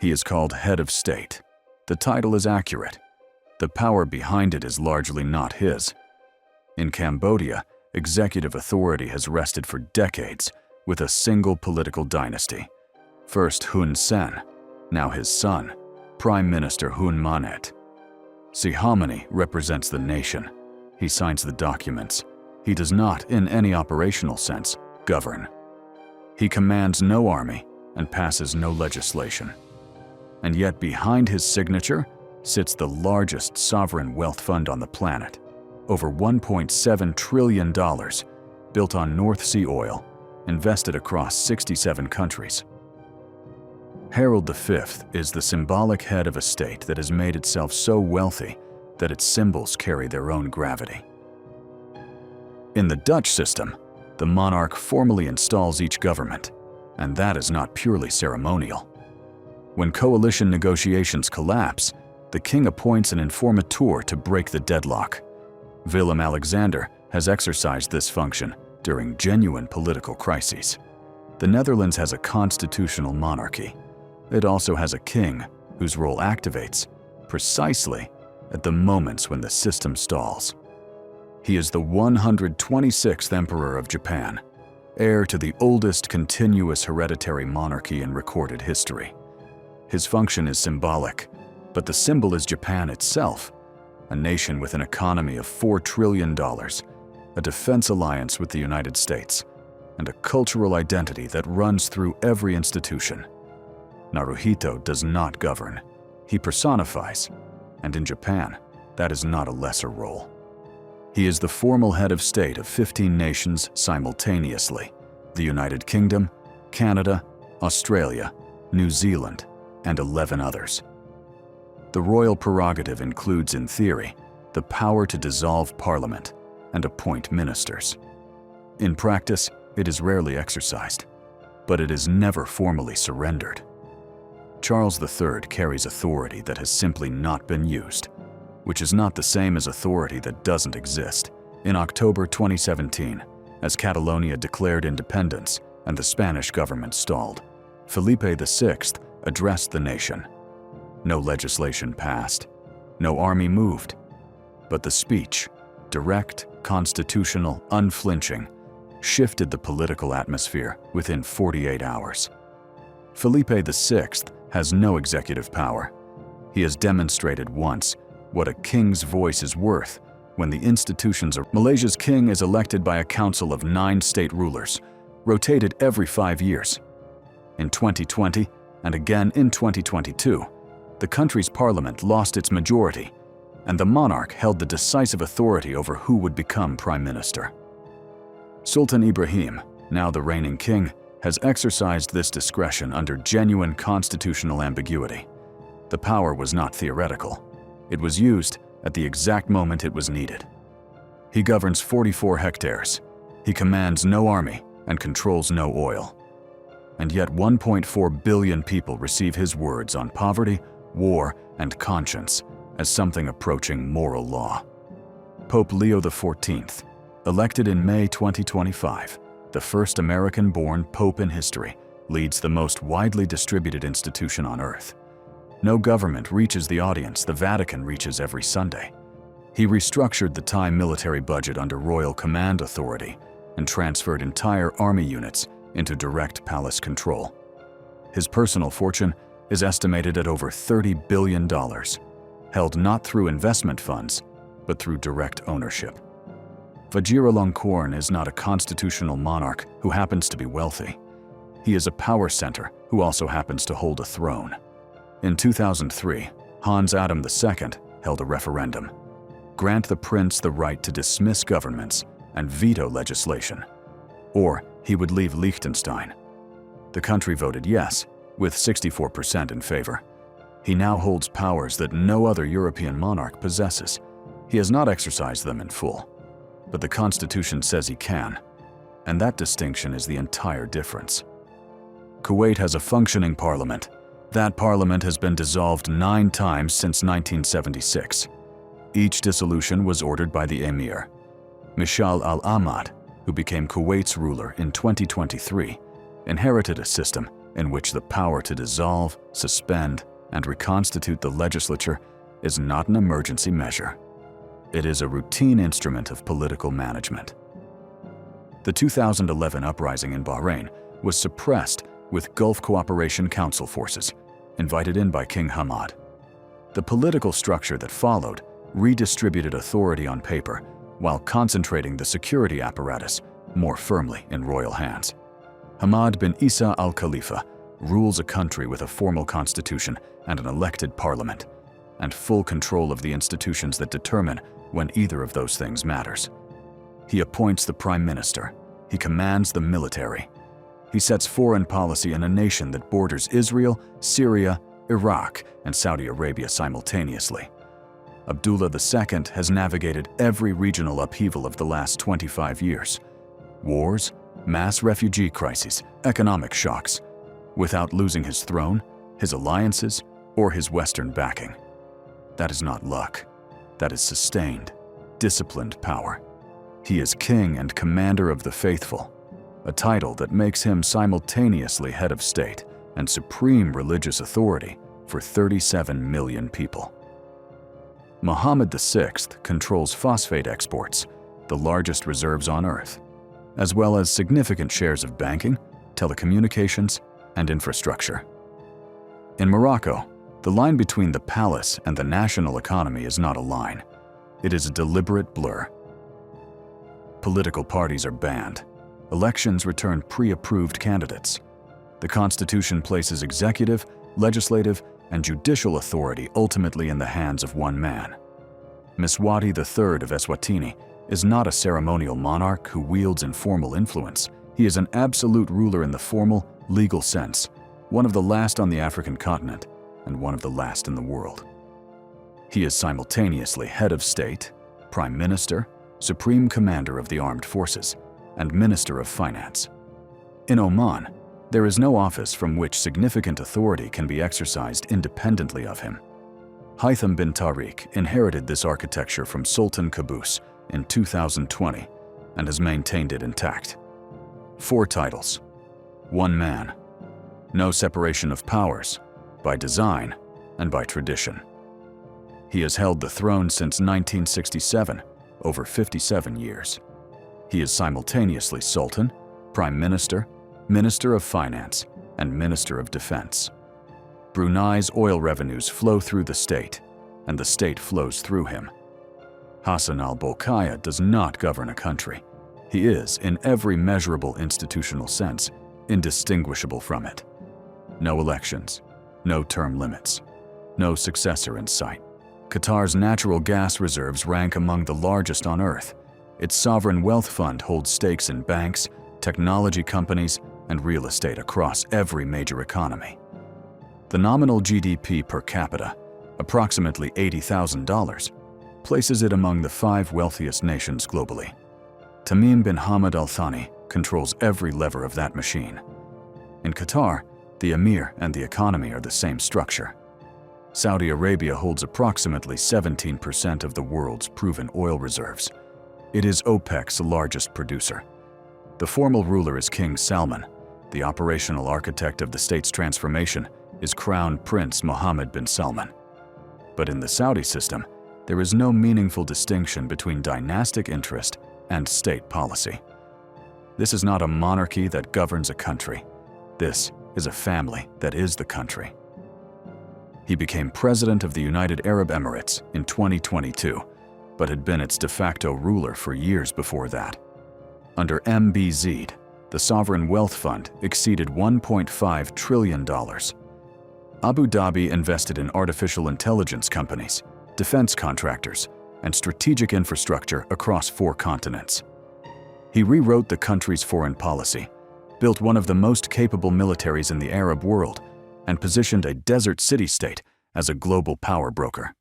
He is called head of state. The title is accurate. The power behind it is largely not his. In Cambodia, executive authority has rested for decades with a single political dynasty. First Hun Sen, now his son, Prime Minister Hun Manet. Sihamoni represents the nation. He signs the documents. He does not, in any operational sense, govern. He commands no army and passes no legislation. And yet behind his signature sits the largest sovereign wealth fund on the planet, over $1.7 trillion, built on North Sea oil, invested across 67 countries. Harold V is the symbolic head of a state that has made itself so wealthy that its symbols carry their own gravity. In the Dutch system, the monarch formally installs each government, and that is not purely ceremonial. When coalition negotiations collapse, the king appoints an informateur to break the deadlock. Willem-Alexander has exercised this function during genuine political crises. The Netherlands has a constitutional monarchy. It also has a king whose role activates precisely at the moments when the system stalls. He is the 126th Emperor of Japan, heir to the oldest continuous hereditary monarchy in recorded history. His function is symbolic, but the symbol is Japan itself, a nation with an economy of $4 trillion, a defense alliance with the United States, and a cultural identity that runs through every institution. Naruhito does not govern. He personifies, and in Japan, that is not a lesser role. He is the formal head of state of 15 nations simultaneously: the United Kingdom, Canada, Australia, New Zealand, and 11 others. The royal prerogative includes, in theory, the power to dissolve parliament and appoint ministers. In practice, it is rarely exercised, but it is never formally surrendered. Charles III carries authority that has simply not been used, which is not the same as authority that doesn't exist. In October 2017, as Catalonia declared independence and the Spanish government stalled, Felipe VI addressed the nation. No legislation passed, no army moved, but the speech, direct, constitutional, unflinching, shifted the political atmosphere within 48 hours. Felipe VI has no executive power. He has demonstrated once what a king's voice is worth when the institutions are. Malaysia's king is elected by a council of 9 state rulers, rotated every 5 years. In 2020, and again in 2022, the country's parliament lost its majority, and the monarch held the decisive authority over who would become prime minister. Sultan Ibrahim, now the reigning king, has exercised this discretion under genuine constitutional ambiguity. The power was not theoretical. It was used at the exact moment it was needed. He governs 44 hectares. He commands no army and controls no oil. And yet 1.4 billion people receive his words on poverty, war, and conscience as something approaching moral law. Pope Leo XIV, elected in May 2025, the first American-born pope in history, leads the most widely distributed institution on earth. No government reaches the audience the Vatican reaches every Sunday. He restructured the Thai military budget under royal command authority and transferred entire army units into direct palace control. His personal fortune is estimated at over $30 billion, held not through investment funds, but through direct ownership. Vajiralongkorn is not a constitutional monarch who happens to be wealthy. He is a power center who also happens to hold a throne. In 2003, Hans-Adam II held a referendum. Grant the prince the right to dismiss governments and veto legislation, or he would leave Liechtenstein. The country voted yes, with 64% in favor. He now holds powers that no other European monarch possesses. He has not exercised them in full, but the Constitution says he can, and that distinction is the entire difference. Kuwait has a functioning parliament. That parliament has been dissolved 9 times since 1976. Each dissolution was ordered by the emir. Mishal al-Ahmad, who became Kuwait's ruler in 2023, inherited a system in which the power to dissolve, suspend, and reconstitute the legislature is not an emergency measure. It is a routine instrument of political management. The 2011 uprising in Bahrain was suppressed with Gulf Cooperation Council forces, invited in by King Hamad. The political structure that followed redistributed authority on paper while concentrating the security apparatus more firmly in royal hands. Hamad bin Isa al-Khalifa rules a country with a formal constitution and an elected parliament, and full control of the institutions that determine when either of those things matters. He appoints the prime minister. He commands the military. He sets foreign policy in a nation that borders Israel, Syria, Iraq, and Saudi Arabia simultaneously. Abdullah II has navigated every regional upheaval of the last 25 years. Wars, mass refugee crises, economic shocks, without losing his throne, his alliances, or his Western backing. That is not luck. That is sustained, disciplined power. He is king and commander of the faithful, a title that makes him simultaneously head of state and supreme religious authority for 37 million people. Mohammed VI controls phosphate exports, the largest reserves on Earth, as well as significant shares of banking, telecommunications, and infrastructure. In Morocco, the line between the palace and the national economy is not a line. It is a deliberate blur. Political parties are banned. Elections return pre-approved candidates. The Constitution places executive, legislative, and judicial authority ultimately in the hands of one man. Mswati III of Eswatini is not a ceremonial monarch who wields informal influence. He is an absolute ruler in the formal, legal sense, one of the last on the African continent and one of the last in the world. He is simultaneously head of state, prime minister, supreme commander of the armed forces, and minister of finance. In Oman, there is no office from which significant authority can be exercised independently of him. Haytham bin Tariq inherited this architecture from Sultan Qaboos in 2020 and has maintained it intact. 4 titles, 1 man, no separation of powers, by design and by tradition. He has held the throne since 1967, over 57 years. He is simultaneously Sultan, Prime Minister, Minister of Finance, and Minister of Defense. Brunei's oil revenues flow through the state, and the state flows through him. Hassan al-Bolkiah does not govern a country. He is, in every measurable institutional sense, indistinguishable from it. No elections, no term limits, no successor in sight. Qatar's natural gas reserves rank among the largest on Earth. Its sovereign wealth fund holds stakes in banks, technology companies, and real estate across every major economy. The nominal GDP per capita, approximately $80,000, places it among the 5 wealthiest nations globally. Tamim bin Hamad Al Thani controls every lever of that machine. In Qatar, the emir and the economy are the same structure. Saudi Arabia holds approximately 17% of the world's proven oil reserves. It is OPEC's largest producer. The formal ruler is King Salman. The operational architect of the state's transformation is Crown Prince Mohammed bin Salman. But in the Saudi system, there is no meaningful distinction between dynastic interest and state policy. This is not a monarchy that governs a country. This is a family that is the country. He became president of the United Arab Emirates in 2022, but had been its de facto ruler for years before that. Under MB Zayed, the sovereign wealth fund exceeded $1.5 trillion. Abu Dhabi invested in artificial intelligence companies, defense contractors, and strategic infrastructure across 4 continents. He rewrote the country's foreign policy, built one of the most capable militaries in the Arab world, and positioned a desert city-state as a global power broker.